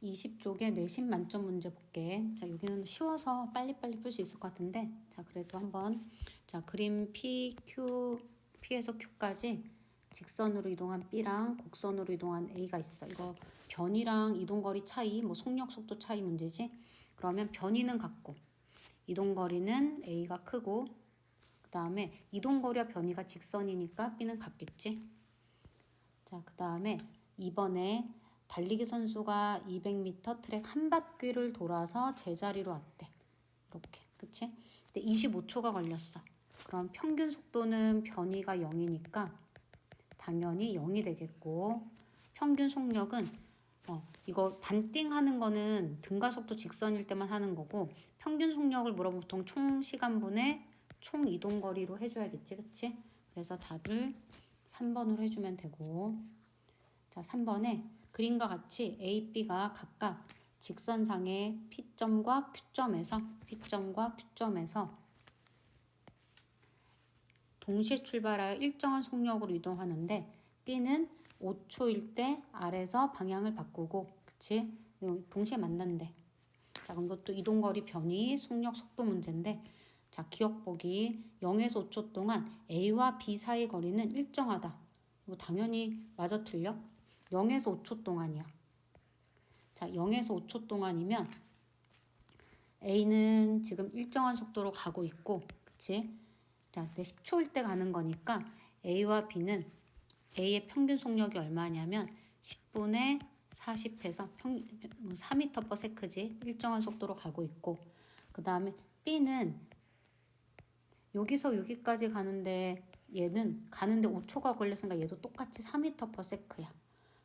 20쪽에 내신 만점 문제 볼게. 자, 여기는 쉬워서 빨리빨리 풀 수 있을 것 같은데, 자, 그래도 한번. 자, 그림 P, Q, P에서 Q까지 직선으로 이동한 B랑 곡선으로 이동한 A가 있어. 이거 변이랑 이동거리 차이, 뭐 속력, 속도 차이 문제지. 그러면 변이는 같고 이동거리는 A가 크고, 그 다음에 이동거리와 변이가 직선이니까 B는 같겠지. 자, 그 다음에 이번에 달리기 선수가 200m 트랙 한 바퀴를 돌아서 제자리로 왔대. 이렇게, 그치? 근데 25초가 걸렸어. 그럼 평균 속도는 변이가 0이니까 당연히 0이 되겠고, 평균 속력은 이거 반띵하는 거는 등가속도 직선일 때만 하는 거고, 평균 속력을 물어보면 보통 총 시간분의 총 이동거리로 해줘야겠지, 그치? 그래서 답을 3번으로 해주면 되고, 자, 3번에 그림과 같이 A, B가 각각 직선상의 P점과 Q점에서 동시에 출발하여 일정한 속력으로 이동하는데, B는 5초일 때 아래서 방향을 바꾸고, 그치? 동시에 만난대. 자, 그럼 이것도 이동거리 변이, 속력, 속도 문제인데, 자, 기억보기 0에서 5초 동안 A와 B 사이 거리는 일정하다. 이거 당연히 맞아 틀려? 0에서 5초 동안이야. 자, 0에서 5초 동안이면 A는 지금 일정한 속도로 가고 있고, 그치? 자, 내 10초일 때 가는 거니까 A와 B는 A의 평균 속력이 얼마냐면 10분의 40해서 4m/s지. 일정한 속도로 가고 있고, 그 다음에 B는 여기서 여기까지 가는데 얘는 가는데 5초가 걸렸으니까 얘도 똑같이 4m/s야.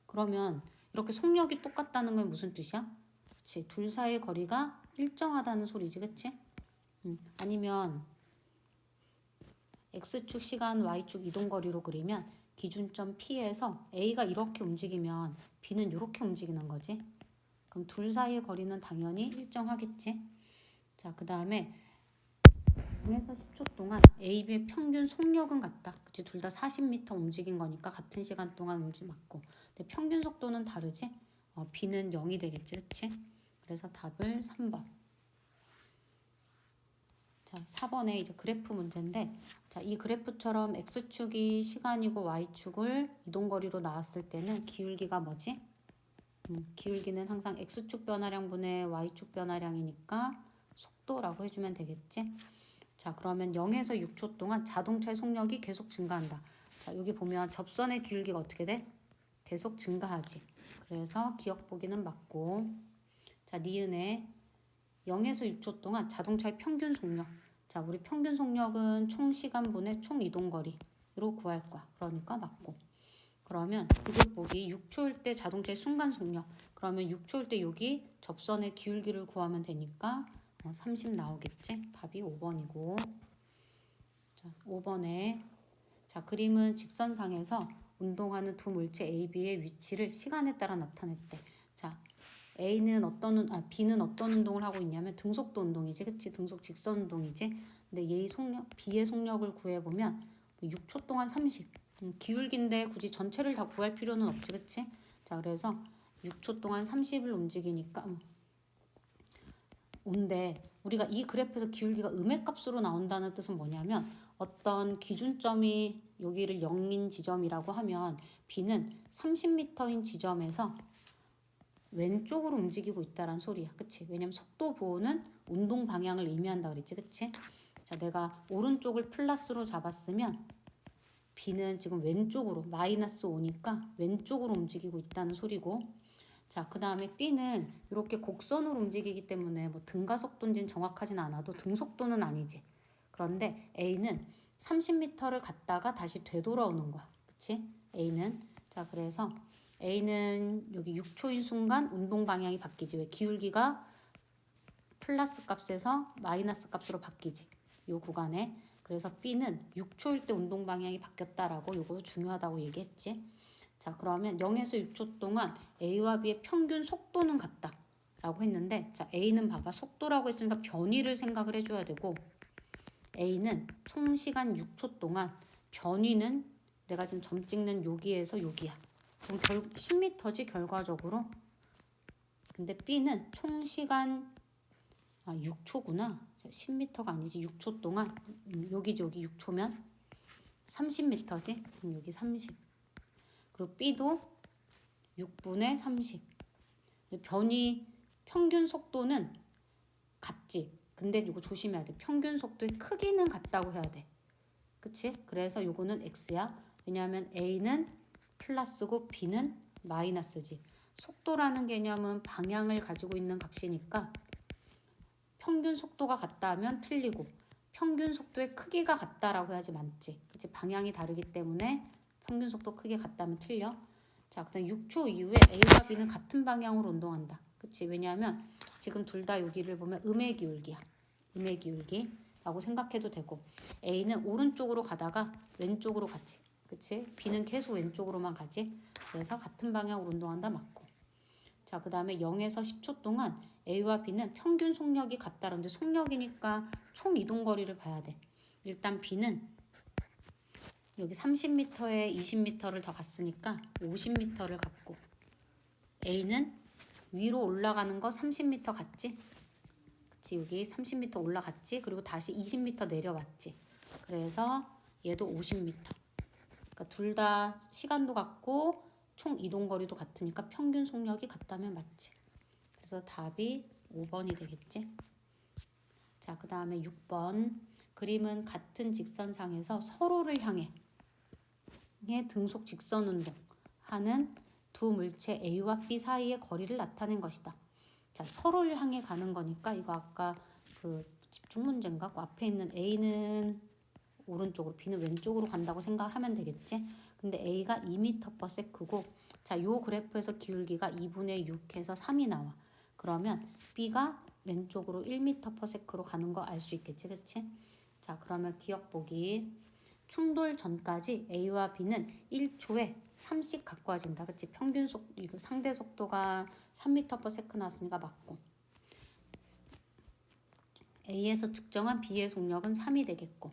그러면 이렇게 속력이 똑같다는 건 무슨 뜻이야? 그치? 둘 사이의 거리가 일정하다는 소리지, 그치? 아니면 X축 시간, Y축 이동거리로 그리면 기준점 P에서 A가 이렇게 움직이면 B는 이렇게 움직이는 거지. 그럼 둘 사이의 거리는 당연히 일정하겠지. 자, 그 다음에 0에서 10초 동안 A, B의 평균 속력은 같다. 그치? 둘 다 40m 움직인 거니까 같은 시간 동안 맞고. 근데 평균 속도는 다르지? B는 0이 되겠지, 그치? 그래서 답을 3번. 자, 4번에 이제 그래프 문제인데, 자, 이 그래프처럼 X축이 시간이고 Y축을 이동거리로 나왔을 때는 기울기가 뭐지? 기울기는 항상 X축 변화량분의 Y축 변화량이니까 속도라고 해주면 되겠지? 자, 그러면 0에서 6초 동안 자동차의 속력이 계속 증가한다. 자, 여기 보면 접선의 기울기가 어떻게 돼? 계속 증가하지. 그래서 기억 보기는 맞고, 자, 니은에 0에서 6초 동안 자동차의 평균 속력. 자, 우리 평균 속력은 총 시간분의 총 이동거리로 구할 거야. 그러니까 맞고. 그러면 이것 보기 6초일 때 자동차의 순간 속력. 그러면 6초일 때 여기 접선의 기울기를 구하면 되니까 30 나오겠지? 답이 5번이고. 자, 5번에 자, 그림은 직선상에서 운동하는 두 물체 A, B의 위치를 시간에 따라 나타냈대. 자, B는 어떤 운동을 하고 있냐면 등속도 운동이지, 그치? 등속 직선 운동이지. 근데 B의 속력을 구해보면 6초 동안 30. 기울기인데 굳이 전체를 다 구할 필요는 없지, 그치? 자, 그래서 6초 동안 30을 움직이니까 온데, 우리가 이 그래프에서 기울기가 음의 값으로 나온다는 뜻은 뭐냐면 어떤 기준점이 여기를 0인 지점이라고 하면 B는 30m인 지점에서 왼쪽으로 움직이고 있다란 소리야. 그치? 왜냐면 속도 부호는 운동 방향을 의미한다 그랬지. 그치? 자, 내가 오른쪽을 플러스로 잡았으면 B는 지금 왼쪽으로 마이너스 5니까 왼쪽으로 움직이고 있다는 소리고, 자, 그 다음에 B는 이렇게 곡선으로 움직이기 때문에 뭐 등가속도인지는 정확하진 않아도 등속도는 아니지. 그런데 A는 30m를 갔다가 다시 되돌아오는 거야. 그치? A는. 자, 그래서 A는 여기 6초인 순간 운동 방향이 바뀌지. 왜? 기울기가 플러스 값에서 마이너스 값으로 바뀌지. 요 구간에. 그래서 B는 6초일 때 운동 방향이 바뀌었다라고 요거 중요하다고 얘기했지. 자, 그러면 0에서 6초 동안 A와 B의 평균 속도는 같다 라고 했는데, 자, A는 봐봐. 속도라고 했으니까 변위를 생각을 해줘야 되고, A는 총 시간 6초 동안, 변위는 내가 지금 점 찍는 여기에서 여기야. 그럼 10m지 결과적으로. 근데 B는 총 시간 6초구나. 10m가 아니지. 6초 동안 여기지 여기 6초면 30m지. 여기 30. 그리고 B도 6분의 30. 변이 평균 속도는 같지. 근데 이거 조심해야 돼. 평균 속도의 크기는 같다고 해야 돼. 그치? 그래서 요거는 X야. 왜냐하면 A는 플러스고 B는 마이너스지. 속도라는 개념은 방향을 가지고 있는 값이니까 평균 속도가 같다 하면 틀리고 평균 속도의 크기가 같다라고 해야지 맞지. 그치? 방향이 다르기 때문에 평균 속도 크기 같다면 틀려. 자, 그다음 6초 이후에 A와 B는 같은 방향으로 운동한다. 그치? 왜냐하면 지금 둘 다 여기를 보면 음의 기울기야. 음의 기울기라고 생각해도 되고 A는 오른쪽으로 가다가 왼쪽으로 가지. 그치? B는 계속 왼쪽으로만 가지. 그래서 같은 방향으로 운동한다 맞고. 자, 그 다음에 0에서 10초 동안 A와 B는 평균 속력이 같다는데 속력이니까 총 이동거리를 봐야 돼. 일단 B는 여기 30m에 20m를 더 갔으니까 50m를 갔고 A는 위로 올라가는 거 30m 갔지? 그치? 여기 30m 올라갔지? 그리고 다시 20m 내려왔지? 그래서 얘도 50m. 그러니까 둘 다 시간도 같고 총 이동거리도 같으니까 평균 속력이 같다면 맞지. 그래서 답이 5번이 되겠지. 자, 그 다음에 6번. 그림은 같은 직선상에서 서로를 향해 등속 직선 운동하는 두 물체 A와 B 사이의 거리를 나타낸 것이다. 자, 서로를 향해 가는 거니까 이거 아까 그 집중 문제인가? 그 앞에 있는 A는 오른쪽으로 B는 왼쪽으로 간다고 생각을 하면 되겠지. 근데 A가 2m/s고 자, 요 그래프에서 기울기가 2분의 6해서 3이 나와. 그러면 B가 왼쪽으로 1m/s로 가는 거 알 수 있겠지. 그치? 자, 그러면 기억 보기. 충돌 전까지 A와 B는 1초에 3씩 가까워진다. 그치? 평균 속 이거 상대 속도가 3m/s 나왔으니까 맞고. A에서 측정한 B의 속력은 3이 되겠고.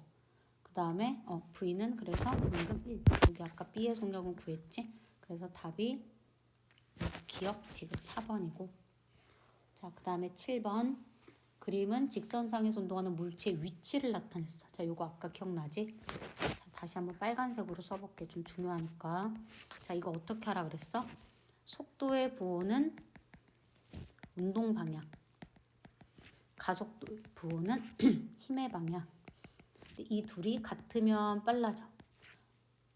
그 다음에 V는 그래서 방금 1. 여기 아까 B의 속력은 구했지? 그래서 답이 기억 디귿 4번이고. 자, 그 다음에 7번. 그림은 직선상에서 운동하는 물체의 위치를 나타냈어. 자, 요거 아까 기억나지? 자, 다시 한번 빨간색으로 써볼게. 좀 중요하니까. 자, 이거 어떻게 하라 그랬어? 속도의 부호는 운동 방향. 가속도의 부호는 힘의 방향. 이 둘이 같으면 빨라져.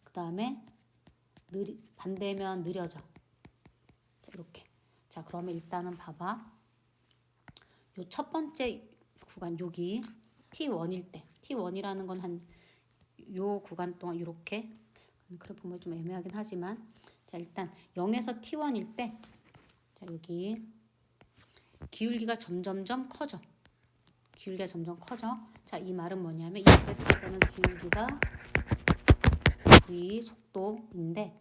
그 다음에 반대면 느려져. 자, 이렇게. 자, 그러면 일단은 봐봐. 요 첫 번째 구간 여기 T1일 때 T1이라는 건 한 요 구간 동안 이렇게 그래 보면 좀 애매하긴 하지만 자, 일단 0에서 T1일 때 자, 여기 기울기가 점점점 커져. 기울기가 점점 커져. 자, 이 말은 뭐냐면 이 그래프에서는 기울기가 V 속도인데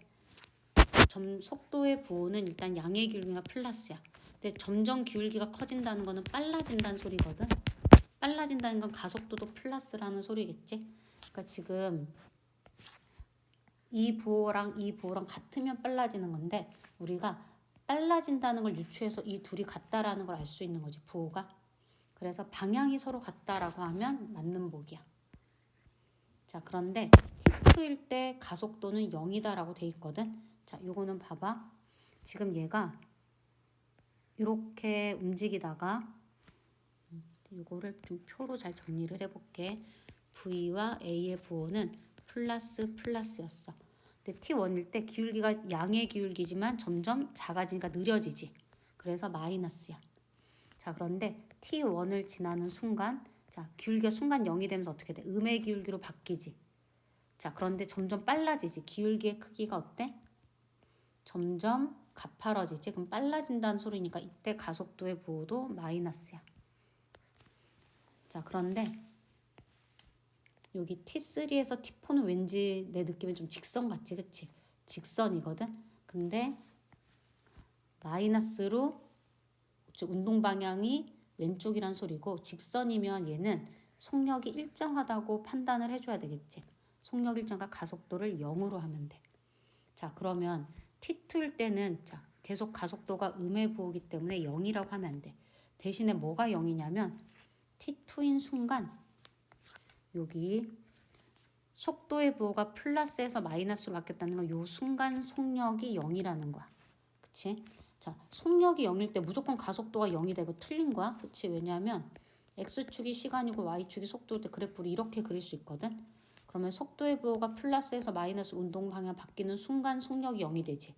속도의 부호는 일단 양의 기울기가 플러스야. 근데 점점 기울기가 커진다는 거는 빨라진다는 소리거든. 빨라진다는 건 가속도도 플러스라는 소리겠지. 그러니까 지금 이 부호랑 같으면 빨라지는 건데 우리가 빨라진다는 걸 유추해서 이 둘이 같다라는 걸 알 수 있는 거지, 부호가. 그래서 방향이 서로 같다라고 하면 맞는 복이야. 자, 그런데 T2일 때 가속도는 0이다라고 돼 있거든. 자, 요거는 봐봐. 지금 얘가 이렇게 움직이다가 이거를 좀 표로 잘 정리를 해볼게. V와 A의 부호는 플러스였어. 근데 T1일 때 기울기가 양의 기울기지만 점점 작아지니까 느려지지. 그래서 마이너스야. 자, 그런데 T1을 지나는 순간 자, 기울기가 순간 0이 되면서 어떻게 돼? 음의 기울기로 바뀌지. 자, 그런데 점점 빨라지지. 기울기의 크기가 어때? 점점 가파라지지. 그럼 빨라진다는 소리니까 이때 가속도의 부호도 마이너스야. 자, 그런데 여기 T3에서 T4는 왠지 내 느낌에 좀 직선 같지, 그치? 직선이거든. 근데 마이너스로 즉 운동 방향이 왼쪽이란 소리고 직선이면 얘는 속력이 일정하다고 판단을 해줘야 되겠지. 속력 일정과 가속도를 0으로 하면 돼. 자, 그러면 T2일 때는 자, 계속 가속도가 음의 부호이기 때문에 0이라고 하면 안 돼. 대신에 뭐가 0이냐면 t2인 순간 여기 속도의 부호가 플러스에서 마이너스로 바뀌었다는 건 요 순간 속력이 0이라는 거야. 그치? 자, 속력이 0일 때 무조건 가속도가 0이 되고 틀린 거야. 그치? 왜냐하면 x축이 시간이고 y축이 속도일 때 그래프를 이렇게 그릴 수 있거든. 그러면 속도의 부호가 플러스에서 마이너스 운동 방향 바뀌는 순간 속력이 0이 되지.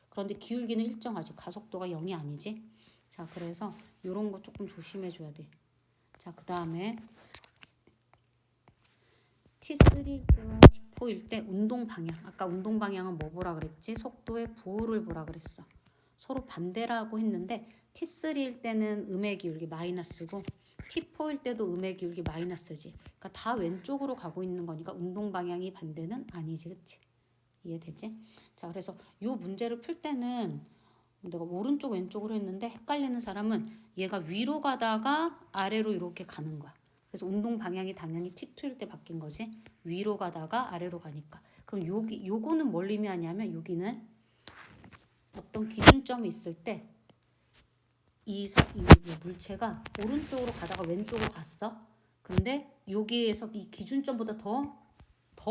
그런데 기울기는 일정하지. 가속도가 0이 아니지. 자, 그래서 이런 거 조금 조심해 줘야 돼. 자, 그 다음에 T3일 때와 T4일 때 운동 방향. 아까 운동 방향은 뭐 보라 그랬지? 속도의 부호를 보라 그랬어. 서로 반대라고 했는데 T3일 때는 음의 기울기 마이너스고 T4일 때도 음의 기울기 마이너스지. 그러니까 다 왼쪽으로 가고 있는 거니까 운동 방향이 반대는 아니지. 그치? 이해되지? 자, 그래서 이 문제를 풀 때는 내가 오른쪽 왼쪽으로 했는데 헷갈리는 사람은 얘가 위로 가다가 아래로 이렇게 가는 거야. 그래서 운동 방향이 당연히 T2일 때 바뀐 거지. 위로 가다가 아래로 가니까. 그럼 요거는 뭘 의미하냐면 여기는 어떤 기준점이 있을 때 이 물체가 오른쪽으로 가다가 왼쪽으로 갔어. 근데 여기에서 이 기준점보다 더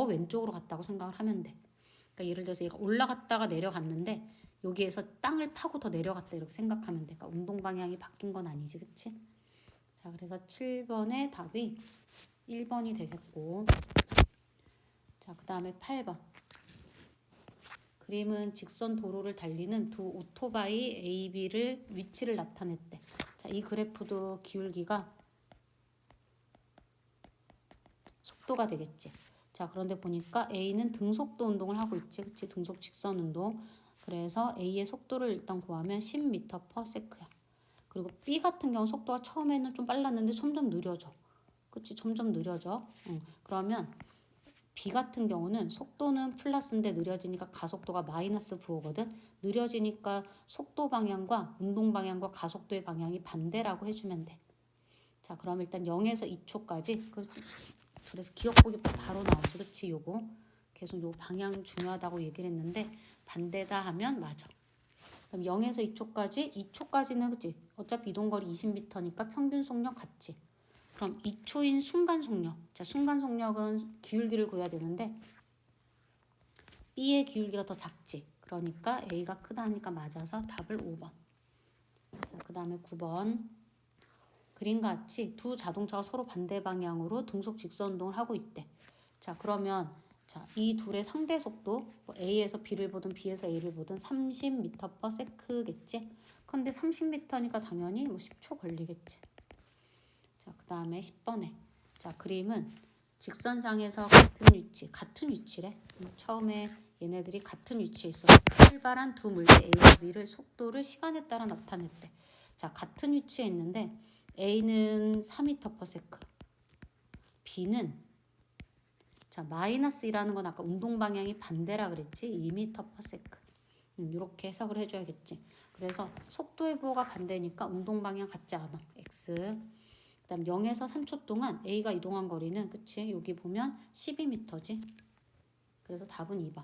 왼쪽으로 갔다고 생각을 하면 돼. 그러니까 예를 들어서 얘가 올라갔다가 내려갔는데 여기에서 땅을 파고 더 내려갔다 이렇게 생각하면 돼. 그러니까 운동 방향이 바뀐 건 아니지, 그치? 자, 그래서 7번의 답이 1번이 되겠고, 자, 그 다음에 8번. 그림은 직선 도로를 달리는 두 오토바이 A, B를 위치를 나타냈대. 자, 이 그래프도 기울기가 속도가 되겠지. 자, 그런데 보니까 A는 등속도 운동을 하고 있지. 그치? 등속 직선 운동. 그래서 A의 속도를 일단 구하면 10m/s야. 그리고 B 같은 경우 속도가 처음에는 좀 빨랐는데 점점 느려져. 그치? 점점 느려져. 그러면 B 같은 경우는 속도는 플러스인데 느려지니까 가속도가 마이너스 부호거든. 느려지니까 속도 방향과 운동 방향과 가속도의 방향이 반대라고 해주면 돼. 자, 그럼 일단 0에서 2초까지. 그래서 기억보기 바로 나오지. 그치? 요거. 계속 요 방향 중요하다고 얘기를 했는데 반대다 하면 맞아. 그럼 0에서 2초까지. 2초까지는 그치? 어차피 이동거리 20m니까 평균 속력 같지. 그럼 2초인 순간 속력. 자, 순간 속력은 기울기를 구해야 되는데 B의 기울기가 더 작지. 그러니까 A가 크다 하니까 맞아서 답을 5번. 자, 그 다음에 9번. 그림과 같이 두 자동차가 서로 반대 방향으로 등속 직선 운동을 하고 있대. 자, 그러면 자, 이 둘의 상대 속도 뭐 A에서 B를 보든 B에서 A를 보든 30m/s겠지. 근데 30m니까 당연히 뭐 10초 걸리겠지. 자, 그 다음에 10번에 자, 그림은 직선상에서 같은 위치래. 처음에 얘네들이 같은 위치에 있어서 출발한 두 물체 A와 B를 속도를 시간에 따라 나타냈대. 자, 같은 위치에 있는데 A는 4m/s, B는 자, 마이너스 2라는 건 아까 운동 방향이 반대라 그랬지. 2m/s. 이렇게 해석을 해줘야겠지. 그래서 속도의 부호가 반대니까 운동 방향 같지 않아. X. 그다음 0에서 3초 동안 A가 이동한 거리는 그치? 여기 보면 12m지. 그래서 답은 2번.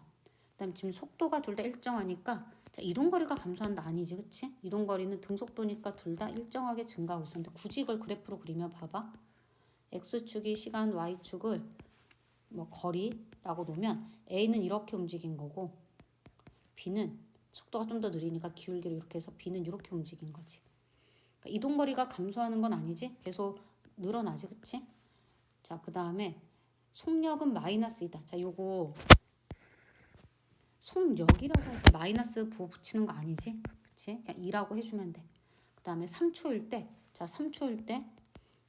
그다음 지금 속도가 둘 다 일정하니까 자, 이동거리가 감소한다 아니지, 그치? 이동거리는 등속도니까 둘 다 일정하게 증가하고 있었는데 굳이 이걸 그래프로 그리면 봐봐. x축이 시간, y축을 뭐 거리라고 놓으면 A는 이렇게 움직인 거고 B는 속도가 좀 더 느리니까 기울기를 이렇게 해서 B는 이렇게 움직인 거지. 그러니까 이동거리가 감소하는 건 아니지. 계속 늘어나지, 그치? 자, 그 다음에 속력은 마이너스2다. 자, 요거 속력이라고 할 때 마이너스 부호 붙이는 거 아니지? 그치? 그냥 2라고 해주면 돼. 그 다음에 3초일 때, 자, 3초일 때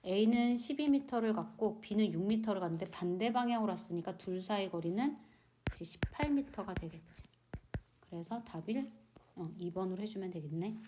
A는 12m를 갔고 B는 6m를 갔는데 반대 방향으로 왔으니까 둘 사이 거리는 18m가 되겠지. 그래서 답을 2번으로 해주면 되겠네.